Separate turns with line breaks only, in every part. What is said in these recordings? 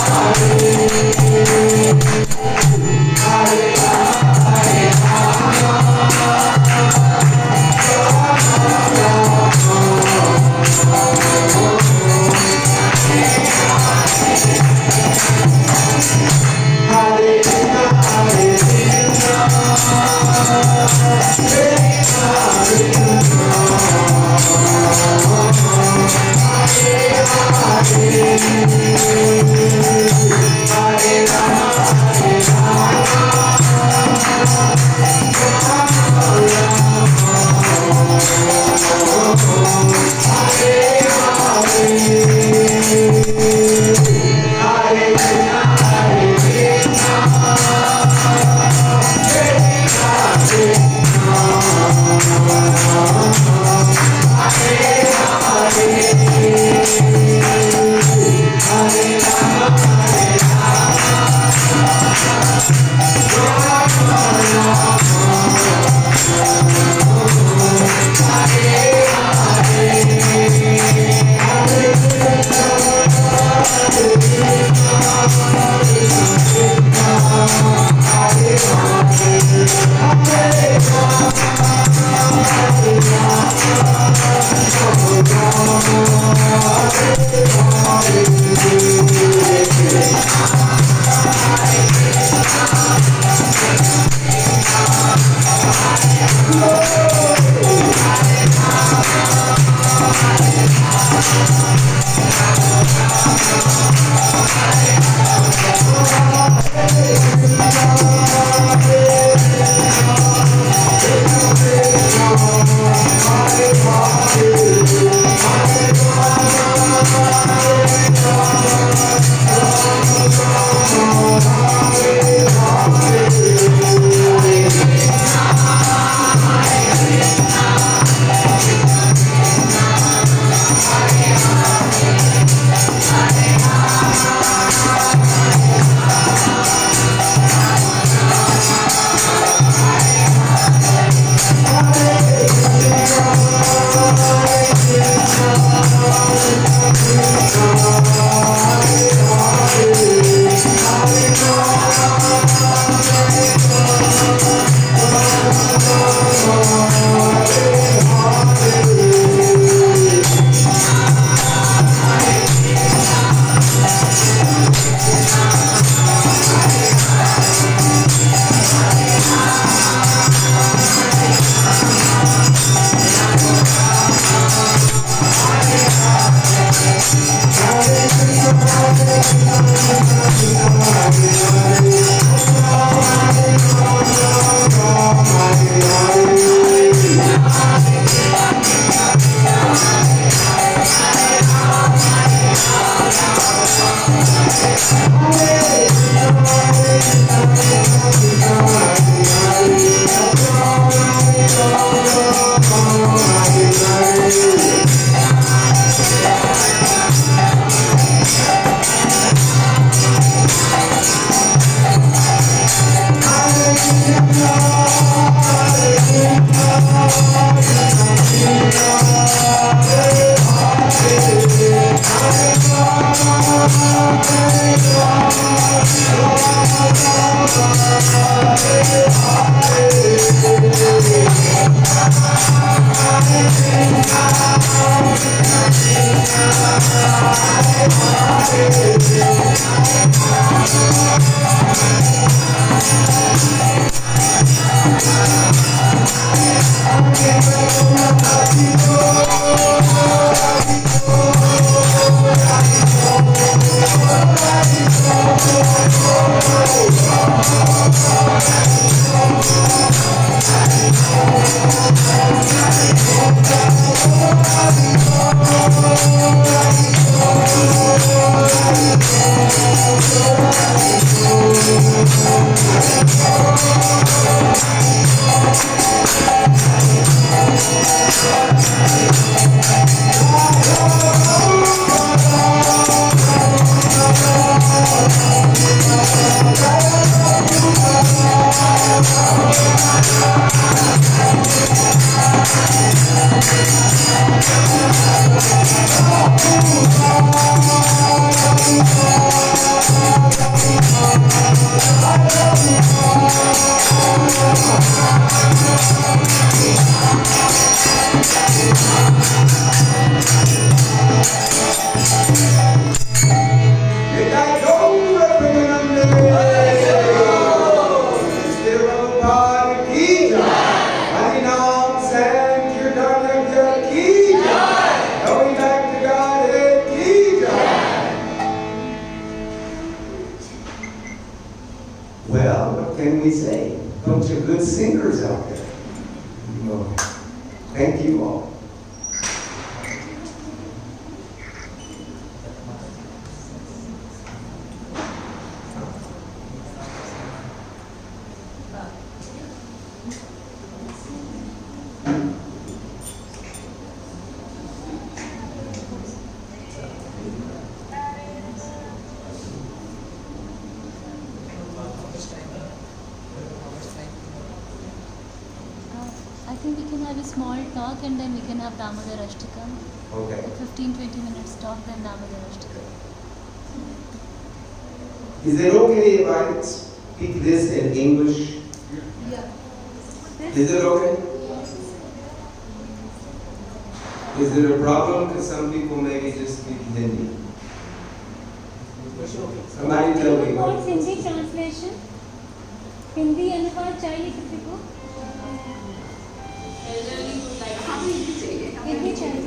Hare can we say? A bunch of good singers out there. You know. Thank you all.
I think we can have a small talk and then we can have Damodar Ashtakam.
Okay.
15-20 minutes talk, then Damodar Ashtakam.
Is it okay if I speak this in English?
Yeah.
Is it okay? Is it a problem? Because some people maybe just speak Hindi. Somebody tell me.
What's Hindi translation? Hindi अनुवाद चाहिए किसी को? हिंदी चाहिए.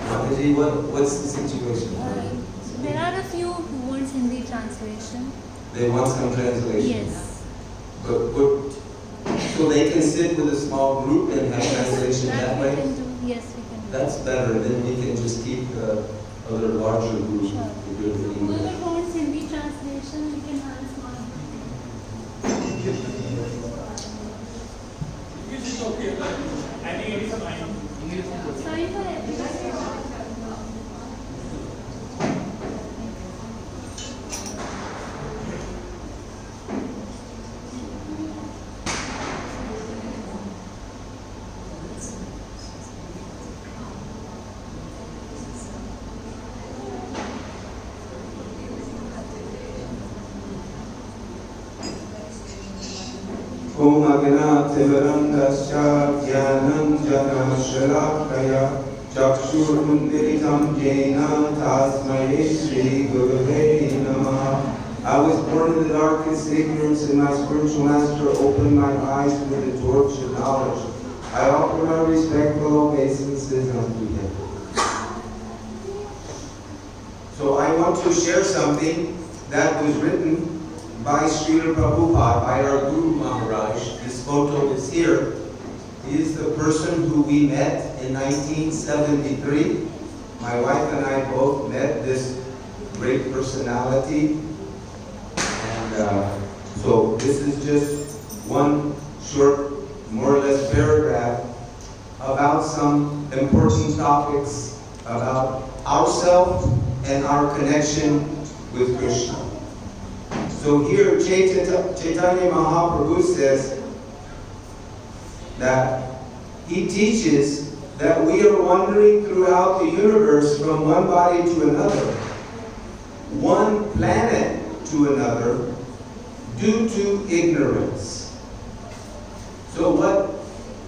Mataji, what's the situation?
There are a few who want Hindi translation.
They want some translation.
Yes.
But so they can sit with a small group and have translation that way?
Yes, we can do.
That's better. Then we can just keep a little larger group.
Sure. Whoever wants Hindi translation, we can have a small group.
It's okay. I think it is fine.
Fine for everyone.
Om Agnathivandasya Jnanam Jana Shalakaya Chakshur Mundiritam Jena Tasmai Shri Gurave Namaha. I was born in the darkest ignorance, and my spiritual master opened my eyes with the torch of knowledge. I offer my respectful obeisances unto him. So I want to share something that was written by Srila Prabhupada, by our Guru Maharaj. This photo is here. He is the person who we met in 1973. My wife and I both met this great personality. And so this is just one short, more or less paragraph about some important topics about ourselves and our connection with Krishna. So here Chaitanya Mahaprabhu says that he teaches that we are wandering throughout the universe from one body to another, one planet to another, due to ignorance. So what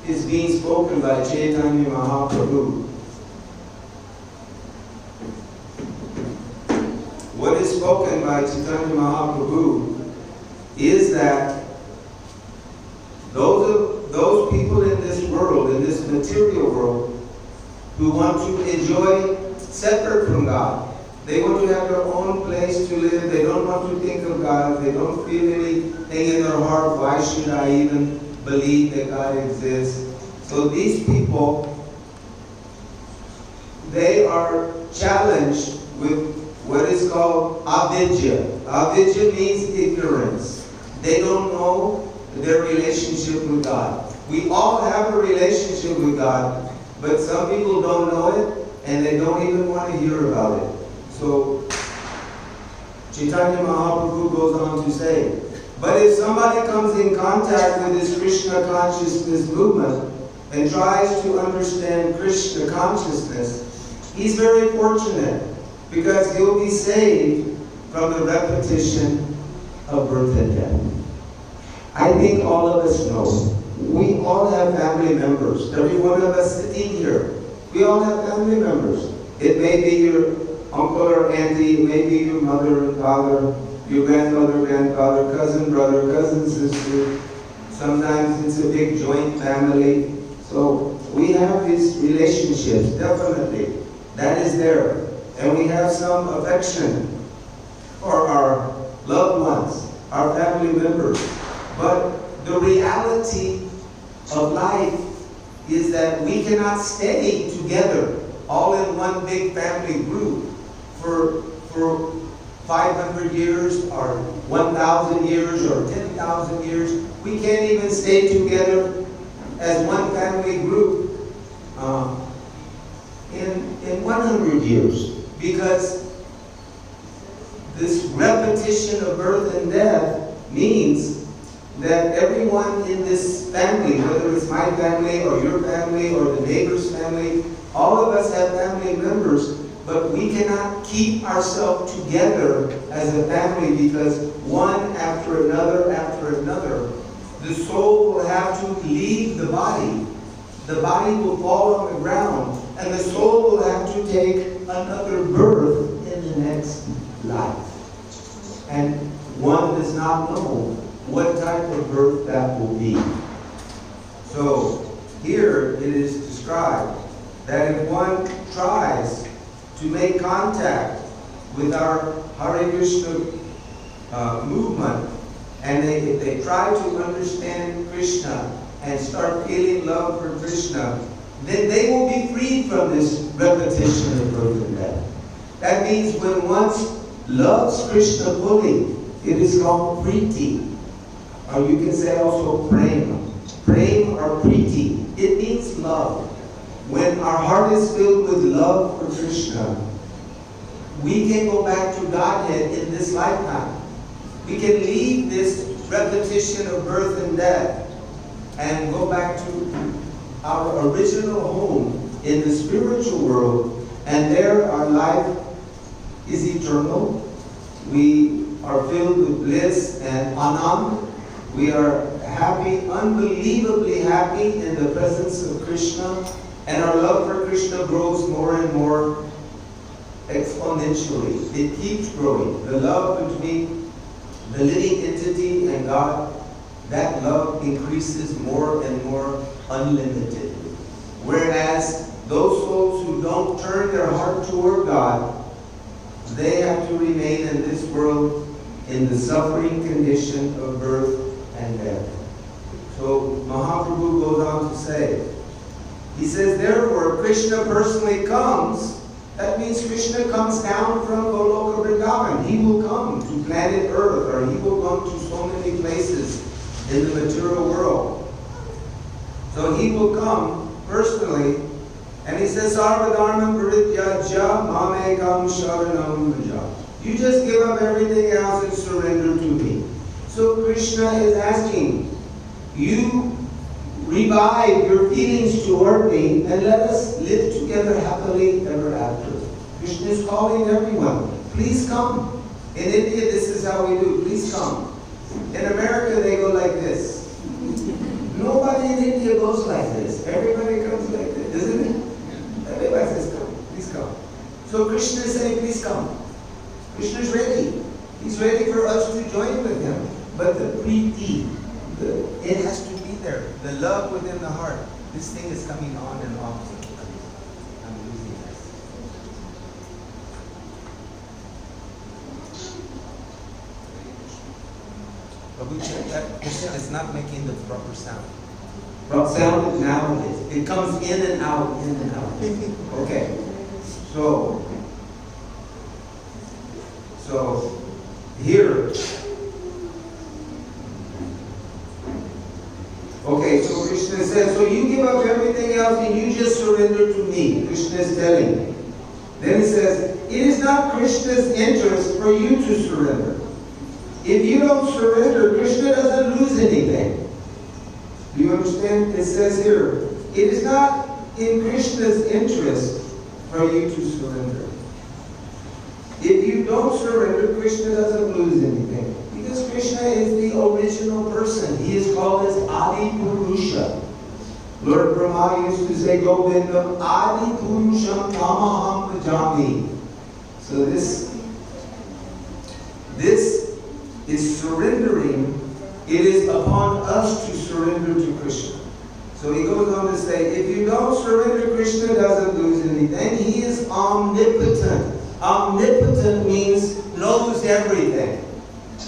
is being spoken by Chaitanya Mahaprabhu? What is spoken by Chaitanya Mahaprabhu is that those people in this world, in this material world, who want to enjoy separate from God. They want to have their own place to live. They don't want to think of God. They don't feel anything in their heart. Why should I even believe that God exists? So these people, they are challenged with what is called avidya. Avidya means ignorance. They don't know their relationship with God. We all have a relationship with God, but some people don't know it and they don't even want to hear about it. So Chaitanya Mahaprabhu goes on to say, but if somebody comes in contact with this Krishna consciousness movement and tries to understand Krishna consciousness, he's very fortunate, because he'll be saved from the repetition of birth and death. I think all of us know. We all have family members. Every one of us sitting here, we all have family members. It may be your uncle or auntie, it may be your mother and father, your grandmother, grandfather, cousin, brother, cousin, sister. Sometimes it's a big joint family. So we have these relationships, definitely. That is there. And we have some affection or our loved ones, our family members. But the reality of life is that we cannot stay together all in one big family group for 500 years or 1,000 years or 10,000 years. We can't even stay together as one family group in 100 years, because this repetition of birth and death means that everyone in this family, whether it's my family or your family or the neighbor's family, all of us have family members, but we cannot keep ourselves together as a family, because one after another, the soul will have to leave the body. The body will fall on the ground, and the soul will have to take another birth in the next life. And one does not know what type of birth that will be. So here it is described that if one tries to make contact with our Hare Krishna movement, and if they try to understand Krishna and start feeling love for Krishna, then they will be freed from this repetition of birth and death. That means when one loves Krishna fully, it is called priti. Or you can say also prema. Prema or priti. It means love. When our heart is filled with love for Krishna, we can go back to Godhead in this lifetime. We can leave this repetition of birth and death and go back to our original home in the spiritual world, and there our life is eternal. We are filled with bliss and anand. We are happy, unbelievably happy in the presence of Krishna, and our love for Krishna grows more and more exponentially. It keeps growing. The love between the living entity and God, that love increases more and more unlimited. Whereas those souls who don't turn their heart toward God, they have to remain in this world in the suffering condition of birth and death. So Mahaprabhu goes on to say, he says, therefore, Krishna personally comes. That means Krishna comes down from Goloka Vrindavan. He will come to planet Earth, or he will come to so many places in the material world. So he will come personally, and he says, Sarvadharma Parityajya Mamekam Sharanam Vraja. You just give up everything else and surrender to me. So Krishna is asking, you revive your feelings toward me and let us live together happily ever after. Krishna is calling everyone, please come. In India, this is how we do, please come. In America, they go like this. Nobody in India goes like this. Everybody comes like this, isn't it? Everybody says, come, please come. So Krishna is saying, please come. Krishna is ready. He's ready for us to join with him. But the priti, it has to be there. The love within the heart. This thing is coming on and off. I'm losing this. Prabhu, check that. Krishna is not making the proper sound. Proper sound now it is. It comes in and out, in and out. Okay. So here. Okay, so Krishna says, so you give up everything else and you just surrender to me. Krishna is telling me. Then he says, it is not Krishna's interest for you to surrender. If you don't surrender, Krishna doesn't lose anything. Do you understand? It says here, it is not in Krishna's interest for you to surrender. If you don't surrender, Krishna doesn't lose anything. Because Krishna is the original person. He is called as Adi Purusha. Lord Brahma used to say, Govindam Adi Purusham Tamaham Bhajami. So this is surrendering. It is upon us to surrender to Krishna. So he goes on to say, if you don't surrender, Krishna doesn't lose anything. He is omnipotent. Omnipotent means knows everything.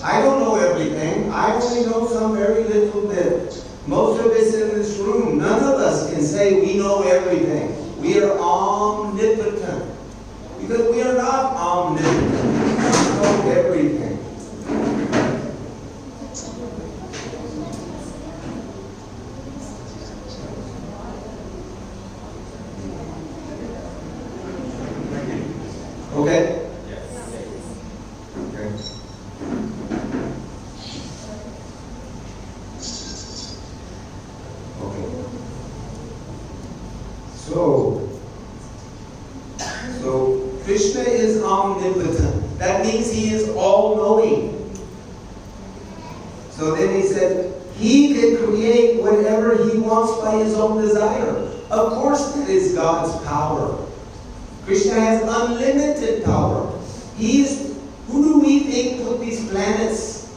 I don't know everything. I only know some very little bit. Most of us in this room, none of us can say we know everything. We are omnipotent. Because we are not omnipotent. We know everything. Okay? Okay. Okay. So Krishna is omnipotent. That means he is all-knowing. So then he said, he can create whatever he wants by his own desire. Of course that is God's power. Krishna has unlimited power. Who do we think put these planets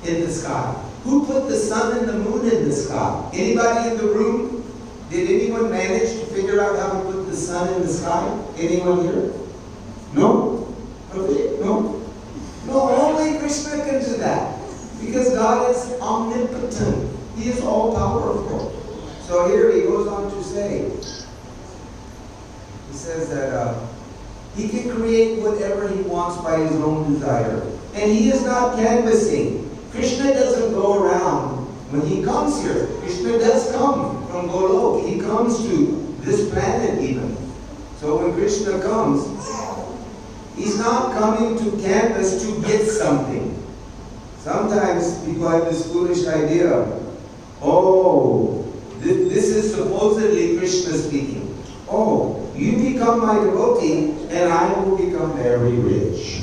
in the sky? Who put the sun and the moon in the sky? Anybody in the room? Did anyone manage to figure out how to put the sun in the sky? Anyone here? No? Okay, no? No, only Krishna can do that. Because God is omnipotent. He is all-powerful. So here he goes on to say, he says that he can create whatever he wants by his own desire. And he is not canvassing. Krishna doesn't go around. When he comes here, Krishna does come from Golok. He comes to this planet even. So when Krishna comes, he's not coming to canvass to get something. Sometimes people have this foolish idea, oh, this is supposedly Krishna speaking. Oh, you become my devotee and I will become very rich.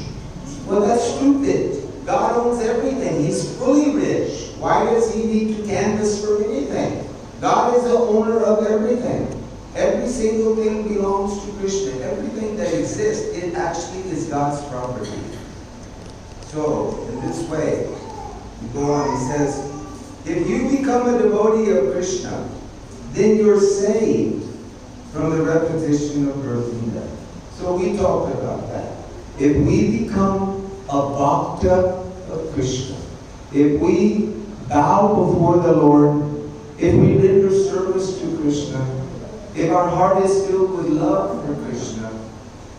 Well, that's stupid. God owns everything. He's fully rich. Why does he need to canvass for anything? God is the owner of everything. Every single thing belongs to Krishna. Everything that exists, it actually is God's property. So, in this way, you go on, he says, if you become a devotee of Krishna, then you're saved from the repetition of birth and death. So we talked about that. If we become a bhakta of Krishna, if we bow before the Lord, if we render service to Krishna, if our heart is filled with love for Krishna,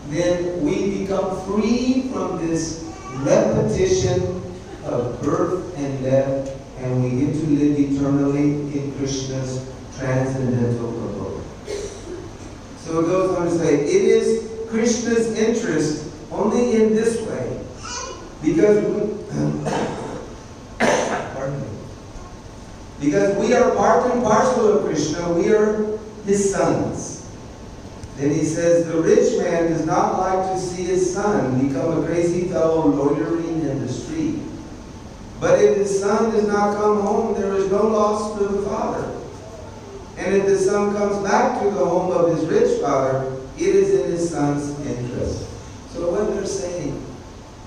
then we become free from this repetition of birth and death, and we get to live eternally in Krishna's transcendental abode. So it goes on to say, it is Krishna's interest only in this way, because we are part and parcel of Krishna, we are his sons. Then he says, the rich man does not like to see his son become a crazy fellow loitering in the street. But if his son does not come home, there is no loss for the father. And if the son comes back to the home of his rich father, it is in his son's interest. So what they're saying,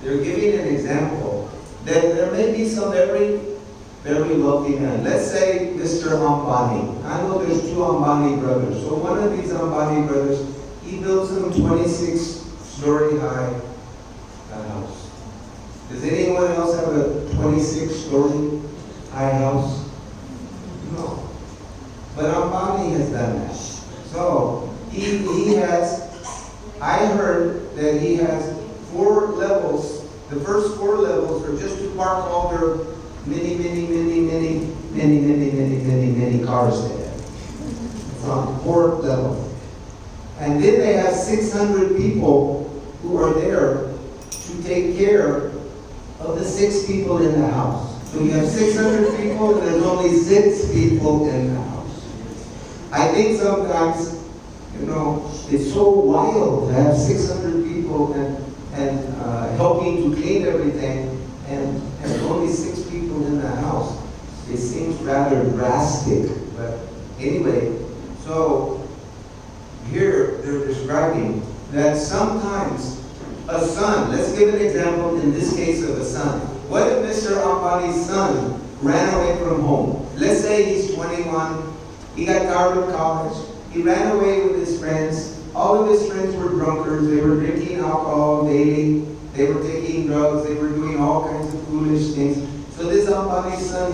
they're giving an example that there may be some very wealthy man. Let's say Mr. Ambani. I know there's two Ambani brothers. So one of these Ambani brothers, he builds a 26-story high house. Does anyone else have a 26-story high house? No. But Ambani has done that. So he has, I heard that he has 4 levels. The first 4 levels are just to park all their many cars there. From 4th level. And then they have 600 people who are there to take care of the 6 people in the house. So you have 600 people and there's only 6 people in the house. I think sometimes, it's so wild to have 600 people and helping to clean everything and only 6 people in the house. It seems rather drastic, but anyway, so here they're describing that sometimes a son, let's give an example in this case of a son. What if Mr. Ambani's son ran away from home? Let's say he's 21, he got tired of college, he ran away with his friends, all of his friends were drunkards. They were drinking alcohol daily. They were taking drugs. They were doing all kinds of foolish things. So this Ambani's son,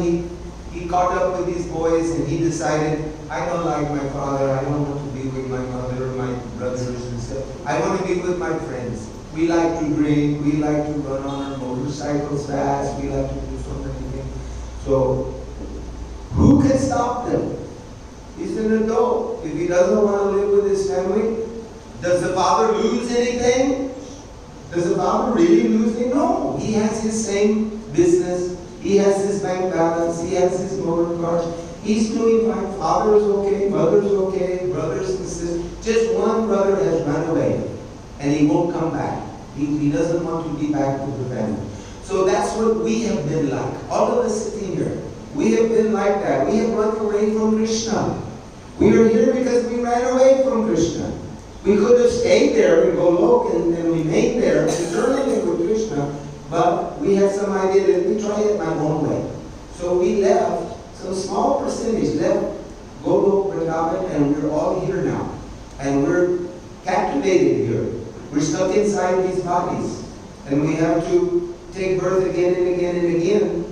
he caught up with these boys and he decided, I don't like my father. I don't want to be with my mother or my brothers and stuff. I want to be with my friends. We like to drink. We like to run on our motorcycles fast. We like to do so many things. So who can stop them? He's an adult. If he doesn't want to live with his family, does the father lose anything? Does the father really lose anything? No. He has his same business. He has his bank balance. He has his motor cars. He's doing fine. Father is okay. Mother's okay. Brothers and sisters. Just one brother has run away. And he won't come back. He doesn't want to be back with the family. So that's what we have been like. All of us sitting here. We have been like that. We have run away from Krishna. We are here because we ran away from Krishna. We could have stayed there in Golok and remained there eternally with Krishna, but we had some idea that we try it my own way. So we left, some small percentage left Golok, Vrindavan, and we're all here now. And we're captivated here. We're stuck inside these bodies. And we have to take birth again and again and again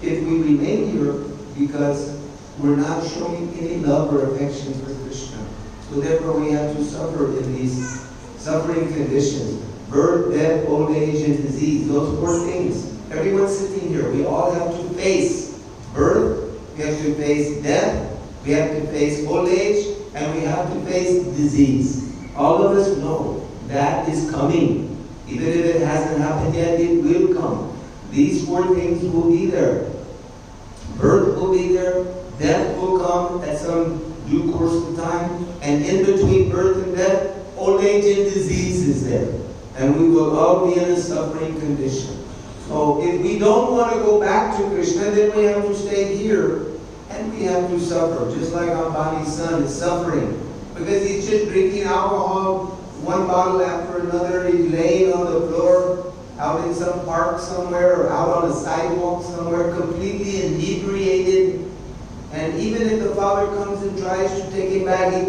if we remain here because we're not showing any love or affection for Krishna. So therefore we have to suffer in these suffering conditions. Birth, death, old age, and disease. Those four things. Everyone sitting here, we all have to face birth, we have to face death, we have to face old age, and we have to face disease. All of us know that is coming. Even if it hasn't happened yet, it will come. These four things will be there. Birth will be there, death will come at some due course of time, and in between birth and death, old age and disease is there. And we will all be in a suffering condition. So if we don't want to go back to Krishna, then we have to stay here and we have to suffer. Just like Ambani's son is suffering. Because he's just drinking alcohol, one bottle after another. He's laying on the floor, out in some park somewhere, or out on a sidewalk somewhere, completely inebriated. And even if the father comes and tries to take him back, he